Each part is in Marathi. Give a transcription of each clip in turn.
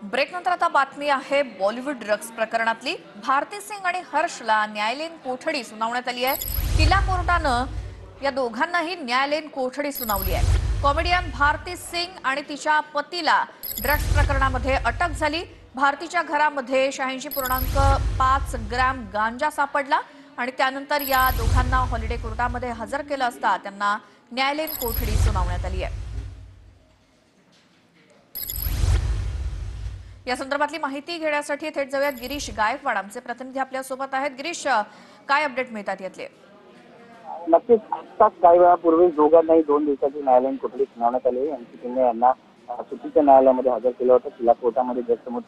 ब्रेकनंतर आता बातमी आहे बॉलिवूड ड्रग्ज प्रकरणातली। भारती सिंग आणि हर्षला न्यायालयीन कोठडी सुनावण्यात आली आहे। किला कोर्टानं या दोघांनाही न्यायालयीन कोठडी सुनावली आहे। कॉमेडियन भारती सिंग आणि तिच्या पतीला ड्रग्ज प्रकरणामध्ये अटक झाली। भारतीच्या घरामध्ये 86.5 ग्रॅम गांजा सापडला आणि त्यानंतर या दोघांना हॉलिडे कोर्टामध्ये हजर केलं असता त्यांना न्यायालयीन कोठडी सुनावण्यात आली आहे। या संदर्भातली माहिती घेण्यासाठी थेट जाऊयात गिरीश गायकवाड आमचे प्रतिनिधी आपल्या सोबत आहेत। गिरीश, काय अपडेट मिळतात यातले? नक्कीच आत्ताच काही वेळापूर्वी दोघांनाही 2 दिवसाची न्यायालयीन कोठडी सुनावण्यात आली। यांना सुट्टीच्या न्यायालयामध्ये हजर केलं होतं। जिल्हा कोर्टामध्ये जजसमोर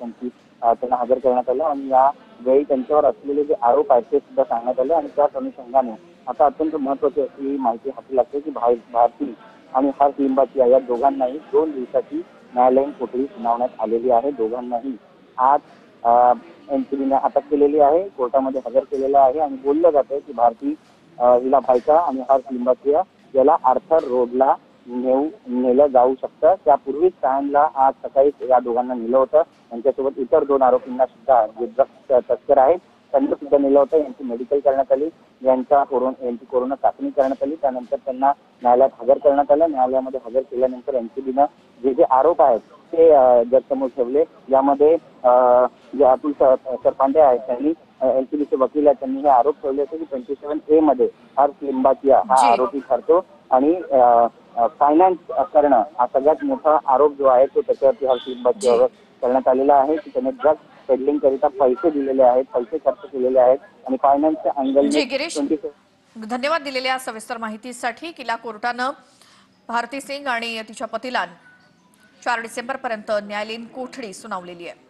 त्यांना हजर करण्यात आलं आणि यावेळी त्यांच्यावर असलेले जे आरोप आहेत ते सुद्धा सांगण्यात आले आणि त्याच अनुषंगाने आता अत्यंत महत्त्वाची अशी माहिती हाती लागते की भारती आणि हर्ष लिंबाचिया या दोघांनाही 2 दिवसाची न्यायालयीन कोठडी सुनावण्यात आलेली आहे। दोघांनाही आज एनसीबीने अटक केलेली आहे, कोर्टामध्ये हजर केलेलं आहे आणि बोललं जातंय की भारती हिला भायका आणि हर्ष लिंबाचिया याला आर्थर रोडला नेलं जाऊ शकतं। त्यापूर्वीच स्टँडला आज सकाळी या दोघांना नेलं होतं। त्यांच्यासोबत इतर 2 आरोपींना सुद्धा जे ड्रग्ज तस्कर आहेत त्यांना सुद्धा नेलं होतं। यांची मेडिकल करण्यात आली, यांची कोरोना चाचणी करण्यात आली, त्यानंतर त्यांना न्यायालयात हजर करण्यात आलं। न्यायालयामध्ये हजर केल्यानंतर एनसीबीनं जे आरोप आहेत ते जजसमोर ठेवले। यामध्ये जे अतुल सरपांडे आहेत त्यांनी एनसीबीचे वकील आहेत त्यांनी हे आरोप ठेवले होते की 27A मध्ये हर्ष लिंबाचिया हा आरोपी ठरतो आणि फायनान्स करणं हा सगळ्यात मोठा आरोप जो आहे तो त्याच्यावरती हर्ष लिंबाचियावर करण्यात आलेला आहे की त्याने ड्रग्ज पेडलिंग करिता पैसे दिलेले आहेत, पैसे खर्च केलेले आहेत आणि फायनान्सच्या अँगलने। धन्यवाद दिलेल्या सविस्तर माहितीसाठी। किला कोर्टानं भारती सिंग आणि तिच्या पतीला 4 डिसेंबरपर्यंत न्यायालयीन कोठडी सुनावलेली आहे।